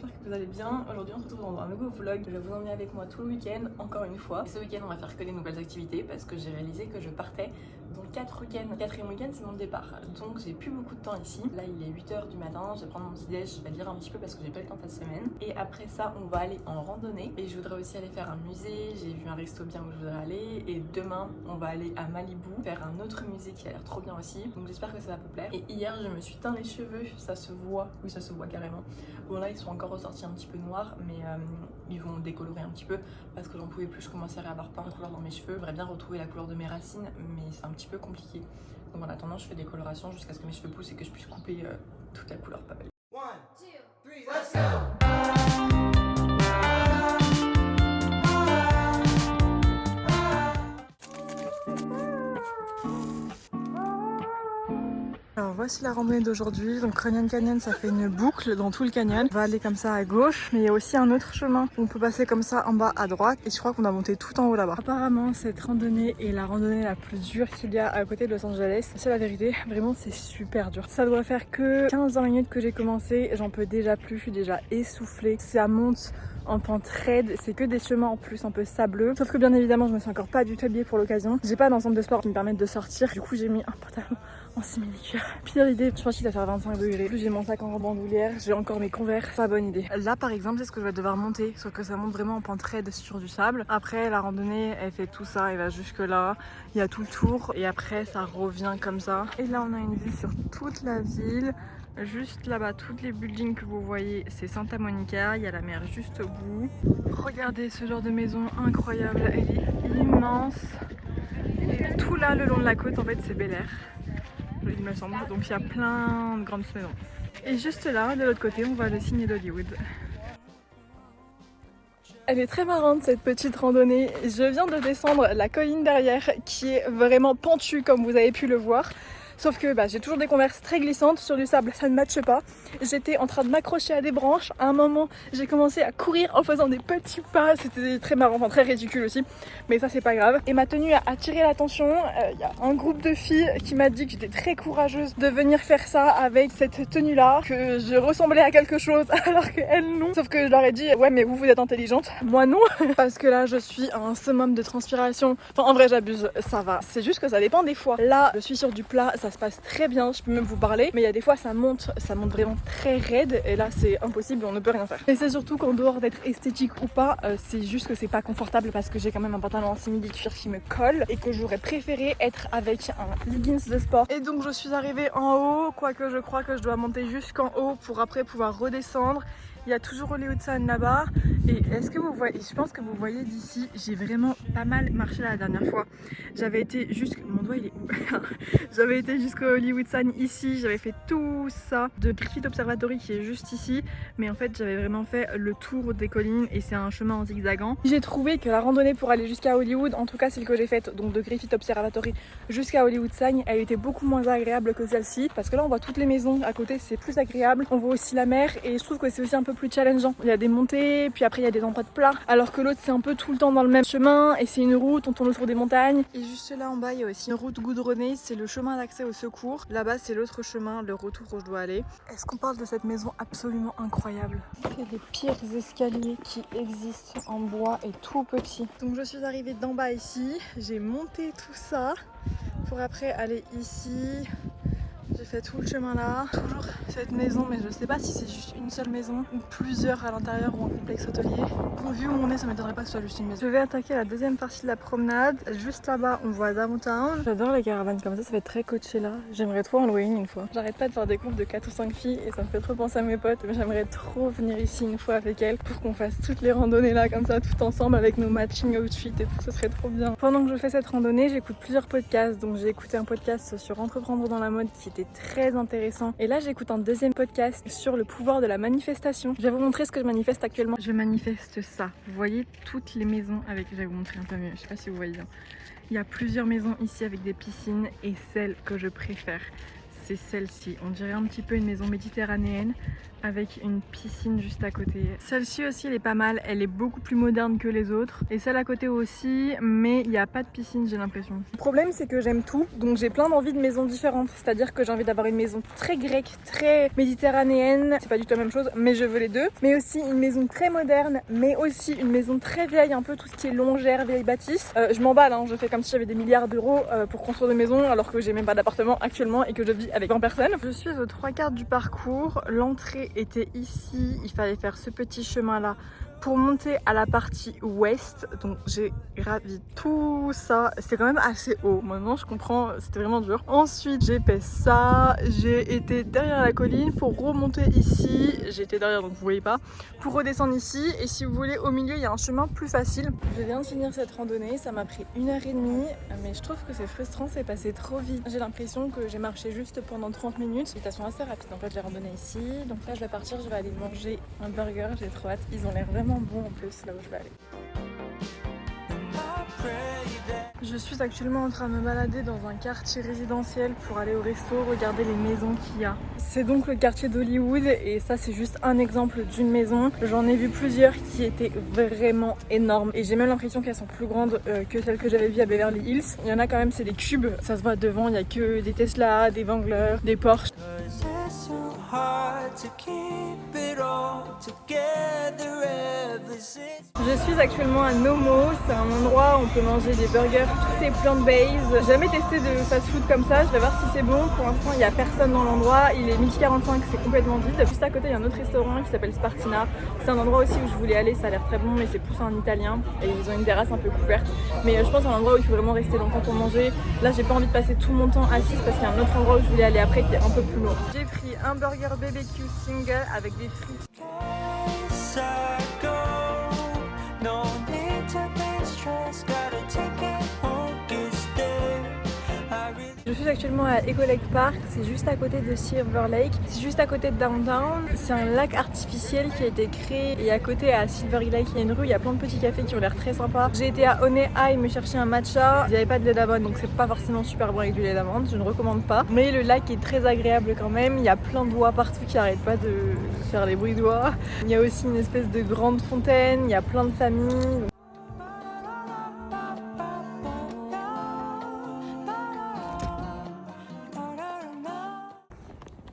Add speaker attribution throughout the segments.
Speaker 1: j'espère que vous allez bien. Aujourd'hui on se retrouve dans un nouveau vlog. Je vais vous emmener avec moi tout le week-end, encore une fois. Et ce week-end on va faire que des nouvelles activités parce que j'ai réalisé que je partais dans 4 week-ends. 4e week-end c'est mon départ. Donc j'ai plus beaucoup de temps ici. Là il est 8h du matin, je vais prendre mon petit déj, je vais lire un petit peu parce que j'ai pas eu le temps cette semaine. Et après ça on va aller en randonnée. Et je voudrais aussi aller faire un musée, j'ai vu un resto bien où je voudrais aller. Et demain on va aller à Malibu faire un autre musée qui a l'air trop bien aussi. Donc j'espère que ça va vous plaire. Et hier je me suis teint les cheveux, ça se voit, oui ça se voit carrément. Bon là ils sont encore ressortis un petit peu noirs mais ils vont décolorer un petit peu parce que j'en pouvais plus, je commençais à avoir plein de couleurs dans mes cheveux. J'aimerais bien retrouver la couleur de mes racines mais c'est un petit peu compliqué. Donc en attendant je fais des colorations jusqu'à ce que mes cheveux poussent et que je puisse couper toute la couleur pas belle.
Speaker 2: 1, 2, 3, let's go!
Speaker 1: Alors voici la randonnée d'aujourd'hui, donc Runyon Canyon ça fait une boucle dans tout le canyon. On va aller comme ça à gauche, mais il y a aussi un autre chemin où on peut passer comme ça en bas à droite et je crois qu'on doit monter tout en haut là-bas. Apparemment cette randonnée est la randonnée la plus dure qu'il y a à côté de Los Angeles. C'est la vérité, vraiment c'est super dur. Ça doit faire que 15-20 minutes que j'ai commencé, j'en peux déjà plus, je suis déjà essoufflée. Ça monte en pente raide, c'est que des chemins en plus un peu sableux. Sauf que bien évidemment je me suis encore pas du tout habillée pour l'occasion. J'ai pas d'ensemble de sport qui me permettent de sortir, du coup j'ai mis un pantalon en simili-cuir. Pire idée, je pense qu'il va faire 25 degrés. En plus j'ai mon sac en bandoulière, j'ai encore mes Converse, pas bonne idée. Là par exemple c'est ce que je vais devoir monter, sauf que ça monte vraiment en pente raide sur du sable. Après la randonnée elle fait tout ça, elle va jusque là, il y a tout le tour et après ça revient comme ça. Et là on a une vue sur toute la ville. Juste là-bas, toutes les buildings que vous voyez, c'est Santa Monica, il y a la mer juste au bout. Regardez ce genre de maison incroyable, elle est immense. Et tout là, le long de la côte, en fait, c'est Bel Air, il me semble. Donc il y a plein de grandes maisons. Et juste là, de l'autre côté, on voit le signe d'Hollywood. Elle est très marrante cette petite randonnée. Je viens de descendre la colline derrière qui est vraiment pentue comme vous avez pu le voir. Sauf que j'ai toujours des Converse très glissantes sur du sable, ça ne matche pas. J'étais en train de m'accrocher à des branches. À un moment, j'ai commencé à courir en faisant des petits pas. C'était très marrant, enfin très ridicule aussi. Mais ça, c'est pas grave. Et ma tenue a attiré l'attention. Il y a un groupe de filles qui m'a dit que j'étais très courageuse de venir faire ça avec cette tenue-là. Que je ressemblais à quelque chose alors qu'elles non. Sauf que je leur ai dit, ouais mais vous êtes intelligente. Moi non. Parce que là, je suis à un summum de transpiration. Enfin en vrai, j'abuse, ça va. C'est juste que ça dépend des fois. Là, je suis sur du plat. Ça se passe très bien, je peux même vous parler, mais il y a des fois ça monte vraiment très raide et là c'est impossible, on ne peut rien faire. Et c'est surtout qu'en dehors d'être esthétique ou pas, c'est juste que c'est pas confortable parce que j'ai quand même un pantalon en simili-cuir qui me colle et que j'aurais préféré être avec un leggings de sport. Et donc je suis arrivée en haut, quoique je crois que je dois monter jusqu'en haut pour après pouvoir redescendre. Il y a toujours Hollywood Sign là-bas. Et est-ce que vous voyez, je pense que vous voyez d'ici, j'ai vraiment pas mal marché la dernière fois. J'avais été mon doigt il est où? J'avais été jusqu'au Hollywood Sign ici, j'avais fait tout ça de Griffith Observatory qui est juste ici. Mais en fait j'avais vraiment fait le tour des collines et c'est un chemin en zigzagant. J'ai trouvé que la randonnée pour aller jusqu'à Hollywood, en tout cas celle que j'ai faite, donc de Griffith Observatory jusqu'à Hollywood Sign, elle était beaucoup moins agréable que celle-ci. Parce que là on voit toutes les maisons à côté, c'est plus agréable. On voit aussi la mer et je trouve que c'est aussi un peu plus challengeant. Il y a des montées, puis après il y a des endroits de plat, alors que l'autre c'est un peu tout le temps dans le même chemin et c'est une route, on tourne autour des montagnes. Et juste là en bas il y a aussi une route goudronnée, c'est le chemin d'accès au secours. Là-bas c'est l'autre chemin, le retour où je dois aller. Est-ce qu'on parle de cette maison absolument incroyable? C'est les pires escaliers qui existent en bois et tout petit. Donc je suis arrivée d'en bas ici, j'ai monté tout ça pour après aller ici. J'ai fait tout le chemin là, toujours cette maison, mais je sais pas si c'est juste une seule maison ou plusieurs à l'intérieur ou un complexe hôtelier. Bon, vu où on est, ça m'étonnerait pas que ce soit juste une maison. Je vais attaquer la deuxième partie de la promenade. Juste là-bas, on voit Downtown. J'adore les caravanes comme ça fait très Coachella. J'aimerais trop en louer une fois. J'arrête pas de faire des groupes de 4 ou 5 filles et ça me fait trop penser à mes potes. Mais j'aimerais trop venir ici une fois avec elles pour qu'on fasse toutes les randonnées là comme ça, tout ensemble avec nos matching outfits et tout, ce serait trop bien. Pendant que je fais cette randonnée, j'écoute plusieurs podcasts. Donc j'ai écouté un podcast sur entreprendre dans la mode qui était très intéressant. Et là j'écoute un deuxième podcast sur le pouvoir de la manifestation. Je vais vous montrer ce que je manifeste actuellement. Je manifeste ça. Vous voyez toutes les maisons avec... Je vais vous montrer un peu mieux, je sais pas si vous voyez bien. Il y a plusieurs maisons ici avec des piscines et celle que je préfère, c'est celle-ci. On dirait un petit peu une maison méditerranéenne avec une piscine juste à côté. Celle-ci aussi elle est pas mal, elle est beaucoup plus moderne que les autres et celle à côté aussi, mais il n'y a pas de piscine j'ai l'impression. Le problème c'est que j'aime tout, donc j'ai plein d'envies de maisons différentes, c'est-à-dire que j'ai envie d'avoir une maison très grecque, très méditerranéenne, c'est pas du tout la même chose mais je veux les deux, mais aussi une maison très moderne, mais aussi une maison très vieille, un peu tout ce qui est longère, vieille bâtisse. Je m'emballe, hein, je fais comme si j'avais des milliards d'euros pour construire des maisons alors que j'ai même pas d'appartement actuellement et que je vis avec 20 personnes. Je suis aux 3/4 du parcours, l'entrée était ici, il fallait faire ce petit chemin là pour monter à la partie ouest, donc j'ai gravi tout ça, c'est quand même assez haut, maintenant je comprends, c'était vraiment dur. Ensuite j'ai fait ça, j'ai été derrière la colline pour remonter ici, j'étais derrière donc vous voyez pas, pour redescendre ici et si vous voulez au milieu il y a un chemin plus facile. Je viens de finir cette randonnée, ça m'a pris 1h30, mais je trouve que c'est frustrant, c'est passé trop vite. J'ai l'impression que j'ai marché juste pendant 30 minutes, de toute façon assez rapide en fait j'ai randonné ici, donc là je vais partir, je vais aller manger un burger, j'ai trop hâte, ils ont l'air vraiment bon en plus là où je vais aller. Je suis actuellement en train de me balader dans un quartier résidentiel pour aller au resto, regarder les maisons qu'il y a. C'est donc le quartier d'Hollywood et ça c'est juste un exemple d'une maison. J'en ai vu plusieurs qui étaient vraiment énormes et j'ai même l'impression qu'elles sont plus grandes que celles que j'avais vues à Beverly Hills. Il y en a quand même, c'est des cubes, ça se voit devant, il n'y a que des Tesla, des Wrangler, des Porsche. Je suis actuellement à Nomo, c'est un endroit où on peut manger des burgers, tout est plant-based. J'ai jamais testé de fast-food comme ça, je vais voir si c'est bon. Pour l'instant il n'y a personne dans l'endroit, il est 12h45, c'est complètement vide. Juste à côté il y a un autre restaurant qui s'appelle Spartina. C'est un endroit aussi où je voulais aller, ça a l'air très bon mais c'est plus un italien et ils ont une terrasse un peu couverte. Mais je pense que c'est un endroit où il faut vraiment rester longtemps pour manger. Là j'ai pas envie de passer tout mon temps assise parce qu'il y a un autre endroit où je voulais aller après qui est un peu plus loin. J'ai pris un burger BBQ single avec des frites. Je suis actuellement à Echo Lake Park, c'est juste à côté de Silver Lake, c'est juste à côté de Downtown. C'est un lac artificiel qui a été créé et à côté à Silver Lake il y a une rue, il y a plein de petits cafés qui ont l'air très sympas. J'ai été à One Eye me chercher un matcha, il n'y avait pas de lait d'amande donc c'est pas forcément super bon avec du lait d'amande, je ne recommande pas. Mais le lac est très agréable quand même, il y a plein d'oies partout qui n'arrêtent pas de faire des bruits d'oies. Il y a aussi une espèce de grande fontaine, il y a plein de familles.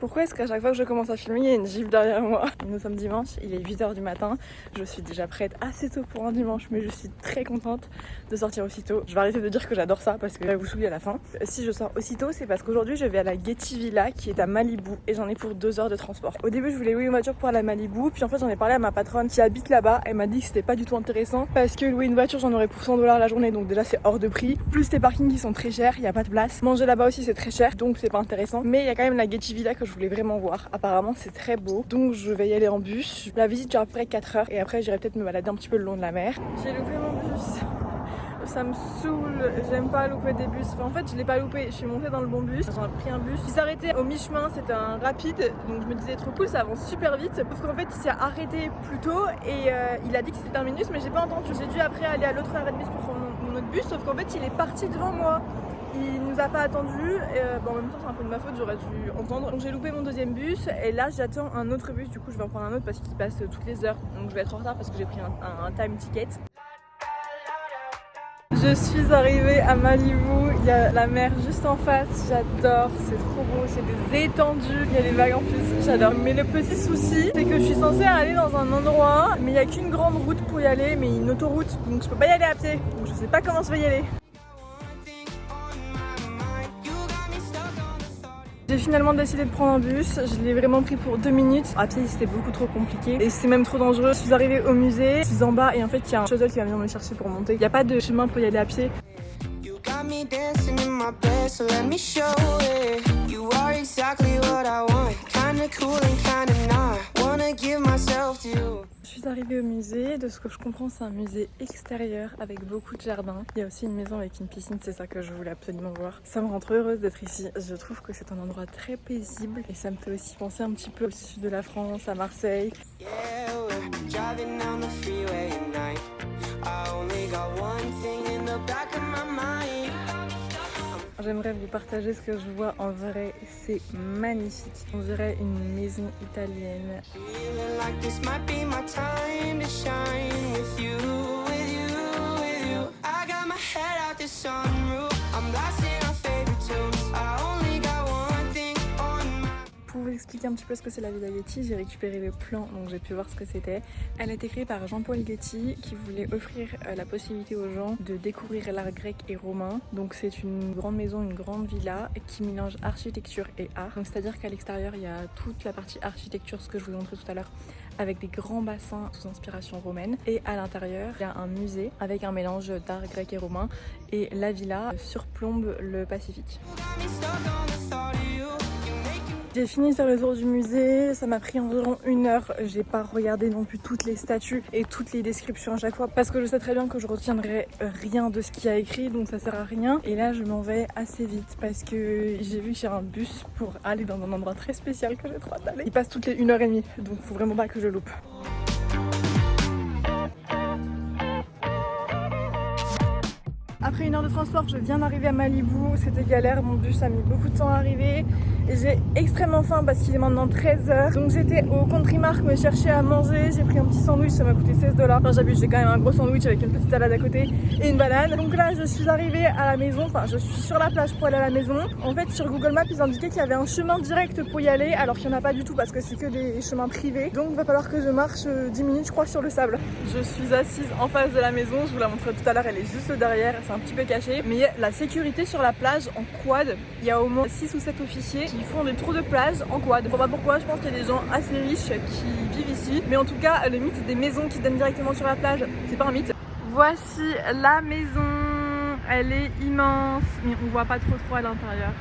Speaker 1: Pourquoi est-ce qu'à chaque fois que je commence à filmer, il y a une gifle derrière moi? Nous sommes dimanche, il est 8h du matin. Je suis déjà prête assez tôt pour un dimanche, mais je suis très contente de sortir aussitôt. Je vais arrêter de dire que j'adore ça parce que je vais vous saouler à la fin. Si je sors aussitôt, c'est parce qu'aujourd'hui je vais à la Getty Villa qui est à Malibu et j'en ai pour 2 heures de transport. Au début, je voulais louer une voiture pour aller à Malibu, puis en fait, j'en ai parlé à ma patronne qui habite là-bas. Elle m'a dit que c'était pas du tout intéressant parce que louer une voiture, j'en aurais pour 100$ la journée, donc déjà c'est hors de prix. Plus les parkings qui sont très chers, il y a pas de place. Manger là-bas aussi, c'est très cher, donc c'est pas intéressant. Mais il y a quand même la Getty Villa que je voulais vraiment voir. Apparemment c'est très beau, donc je vais y aller en bus. La visite dure à peu près 4 heures et après j'irai peut-être me balader un petit peu le long de la mer. J'ai loupé mon bus, ça me saoule, j'aime pas louper des bus. Enfin, en fait je l'ai pas loupé, je suis montée dans le bon bus, j'ai pris un bus qui s'arrêtait au mi-chemin, c'était un rapide, donc je me disais trop cool, ça avance super vite. Sauf qu'en fait il s'est arrêté plus tôt et il a dit que c'était terminus mais j'ai pas entendu. J'ai dû après aller à l'autre arrêt de bus pour prendre mon autre bus, sauf qu'en fait il est parti devant moi. Il nous a pas attendu, et en même temps c'est un peu de ma faute, j'aurais dû entendre. Donc j'ai loupé mon deuxième bus et là j'attends un autre bus, du coup je vais en prendre un autre parce qu'il passe toutes les heures. Donc je vais être en retard parce que j'ai pris un time ticket. Je suis arrivée à Malibu, il y a la mer juste en face, j'adore, c'est trop beau, c'est des étendues, il y a des vagues en plus, j'adore. Mais le petit souci, c'est que je suis censée aller dans un endroit, mais il n'y a qu'une grande route pour y aller, mais une autoroute, donc je peux pas y aller à pied, donc je sais pas comment je vais y aller. J'ai finalement décidé de prendre un bus, je l'ai vraiment pris pour 2 minutes. À pied c'était beaucoup trop compliqué et c'est même trop dangereux. Je suis arrivée au musée, je suis en bas et en fait il y a un shuttle qui va venir me chercher pour monter. Il n'y a pas de chemin pour y aller à pied. Je suis arrivée au musée, de ce que je comprends c'est un musée extérieur avec beaucoup de jardins. Il y a aussi une maison avec une piscine, c'est ça que je voulais absolument voir. Ça me rend trop heureuse d'être ici. Je trouve que c'est un endroit très paisible et ça me fait aussi penser un petit peu au sud de la France, à Marseille. j'aimerais vous partager ce que je vois en vrai. C'est magnifique. On dirait une maison italienne.
Speaker 3: Feeling like this might be my time to shine with you, with you, with you. I got my head out the sunroof. I'm blasting our favorite tunes. I only got one thing on my.
Speaker 1: Pour vous expliquer un petit peu ce que c'est la Villa Getty, j'ai récupéré le plan, donc j'ai pu voir ce que c'était. Elle a été créée par Jean-Paul Getty qui voulait offrir la possibilité aux gens de découvrir l'art grec et romain. Donc c'est une grande maison, une grande villa qui mélange architecture et art. Donc c'est-à-dire qu'à l'extérieur il y a toute la partie architecture, ce que je vous ai montré tout à l'heure, avec des grands bassins sous inspiration romaine. Et à l'intérieur il y a un musée avec un mélange d'art grec et romain. Et la villa surplombe le Pacifique.
Speaker 3: Got me stuck on the thought of you. You make me.
Speaker 1: J'ai fini de faire le tour du musée, ça m'a pris environ 1 heure. J'ai pas regardé non plus toutes les statues et toutes les descriptions à chaque fois parce que je sais très bien que je retiendrai rien de ce qu'il y a écrit, donc ça sert à rien. Et là je m'en vais assez vite parce que j'ai vu que j'ai un bus pour aller dans un endroit très spécial que j'ai trop hâte d'aller. Il passe toutes les 1h30, donc faut vraiment pas que je loupe. Après 1 heure de transport, je viens d'arriver à Malibu, c'était galère, mon bus a mis beaucoup de temps à arriver. Et j'ai extrêmement faim parce qu'il est maintenant 13h. Donc j'étais au Country Mark me chercher à manger, j'ai pris un petit sandwich, ça m'a coûté $16. Enfin j'abuse, j'ai quand même un gros sandwich avec une petite salade à côté et une banane. Donc là je suis arrivée à la maison, enfin je suis sur la plage pour aller à la maison. En fait sur Google Maps ils indiquaient qu'il y avait un chemin direct pour y aller alors qu'il n'y en a pas du tout parce que c'est que des chemins privés. Donc il va falloir que je marche 10 minutes je crois sur le sable. Je suis assise en face de la maison, je vous la montrerai tout à l'heure, elle est juste derrière, c'est un petit peu caché. Mais la sécurité sur la plage en quad, il y a au moins 6 ou 7 officiers qui font des trous de plage en quad. Je sais pas pourquoi, je pense qu'il y a des gens assez riches qui vivent ici. Mais en tout cas, le mythe des maisons qui donnent directement sur la plage, c'est pas un mythe. Voici la maison, elle est immense, mais on voit pas trop à l'intérieur.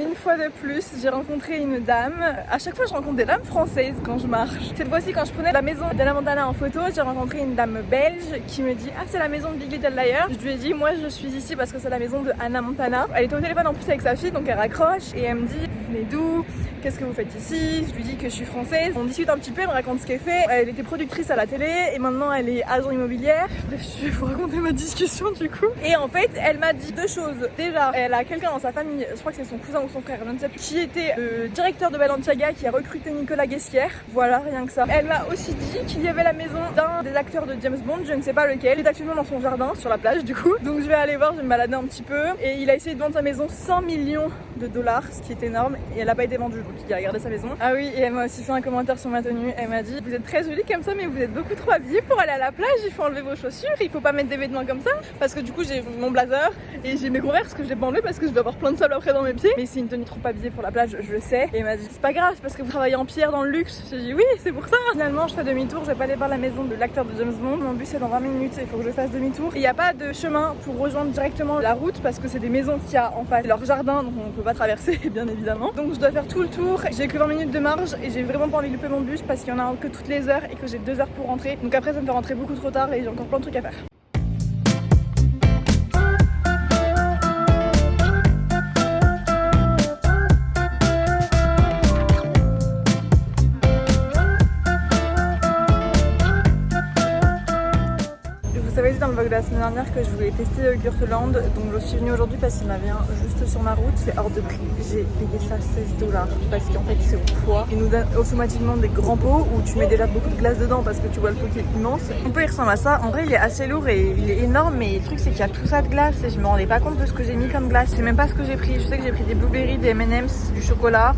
Speaker 1: Une fois de plus, j'ai rencontré une dame. À chaque fois, je rencontre des dames françaises quand je marche. Cette fois-ci, quand je prenais la maison d'Anna Montana en photo, j'ai rencontré une dame belge qui me dit « Ah, c'est la maison de Big Little Liar ». Je lui ai dit « Moi, je suis ici parce que c'est la maison de Anna Montana ». Elle était au téléphone en plus avec sa fille, donc elle raccroche et elle me dit « Vous venez d'où ? Qu'est-ce que vous faites ici ?» Je lui dis que je suis française. On discute un petit peu, elle me raconte ce qu'elle fait. Elle était productrice à la télé et maintenant elle est agent immobilière. Je vais vous raconter ma discussion du coup. Et en fait, elle m'a dit 2 choses. Déjà, elle a quelqu'un dans sa famille, je crois que c'est son cousin ou son frère, je ne sais plus, qui était le directeur de Balenciaga qui a recruté Nicolas Guesquière. Voilà, rien que ça. Elle m'a aussi dit qu'il y avait la maison d'un des acteurs de James Bond, je ne sais pas lequel. Il est actuellement dans son jardin, sur la plage du coup. Donc je vais aller voir, je vais me balader un petit peu. Et il a essayé de vendre sa maison $100 millions, ce qui est énorme. Et elle n'a pas été vendue, donc il a regardé sa maison. Ah oui, et elle m'a aussi fait un commentaire sur ma tenue. Elle m'a dit « Vous êtes très jolie comme ça, mais vous êtes beaucoup trop habillée pour aller à la plage. Il faut enlever vos chaussures, il faut pas mettre des vêtements comme ça. » Parce que du coup j'ai mon blazer et j'ai mes converses que je l'ai pas enlevé parce que je vais avoir plein de sable après dans mes pieds. Mais c'est une tenue trop habillée pour la plage, je le sais. Et elle m'a dit c'est pas grave parce que vous travaillez en pierre dans le luxe. J'ai dit oui, c'est pour ça. Finalement, je fais demi-tour, je vais pas aller voir la maison de l'acteur de James Bond. Mon bus est dans 20 minutes, il faut que je fasse demi-tour. Et il n'y a pas de chemin pour rejoindre directement la route parce que c'est des maisons qu'il y a en face, leur jardin, donc on peut pas traverser bien évidemment. Donc je dois faire tout le tour. J'ai que 20 minutes de marge et j'ai vraiment pas envie de louper mon bus parce qu'il y en a que toutes les heures et que j'ai 2 heures pour rentrer. Donc après ça me fait rentrer beaucoup trop tard et j'ai encore plein de trucs à faire. Vous savez dans le vlog de la semaine dernière que je voulais tester Yogurtland, donc je suis venue aujourd'hui parce qu'il y en avait un juste sur ma route, c'est hors de prix. J'ai payé ça $16 parce qu'en fait c'est au poids. Ils nous donnent automatiquement des grands pots où tu mets déjà beaucoup de glace dedans parce que tu vois le pot qui est immense. On peut y ressembler à ça, en vrai il est assez lourd et il est énorme mais le truc c'est qu'il y a tout ça de glace et je me rendais pas compte de ce que j'ai mis comme glace. Je sais même pas ce que j'ai pris, je sais que j'ai pris des blueberries, des M&M's, du chocolat.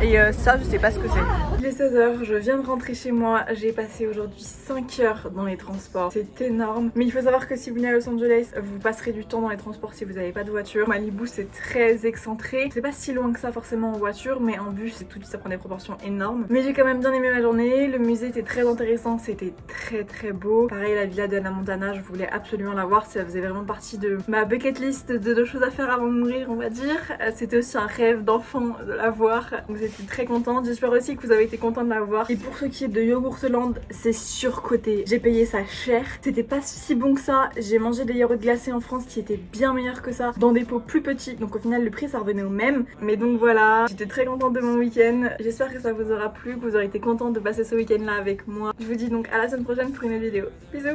Speaker 1: Et ça, je sais pas ce que c'est. Il est 16h, je viens de rentrer chez moi. J'ai passé aujourd'hui 5 heures dans les transports. C'est énorme. Mais il faut savoir que si vous venez à Los Angeles, vous passerez du temps dans les transports si vous n'avez pas de voiture. Malibu, c'est très excentré. C'est pas si loin que ça forcément en voiture, mais en bus, tout ça prend des proportions énormes. Mais j'ai quand même bien aimé ma journée. Le musée était très intéressant. C'était très beau. Pareil, la villa d'Anna Montana, je voulais absolument la voir. Ça faisait vraiment partie de ma bucket list de choses à faire avant de mourir, on va dire. C'était aussi un rêve d'enfant de la voir. Donc j'étais très contente, j'espère aussi que vous avez été content de la voir. Et pour ce qui est de Yogurtland, c'est surcoté. J'ai payé ça cher, c'était pas si bon que ça. J'ai mangé des yaourts glacés en France qui étaient bien meilleurs que ça, dans des pots plus petits. Donc au final le prix ça revenait au même. Mais donc voilà, j'étais très contente de mon week-end. J'espère que ça vous aura plu, que vous aurez été contente de passer ce week-end là avec moi. Je vous dis donc à la semaine prochaine pour une autre vidéo. Bisous.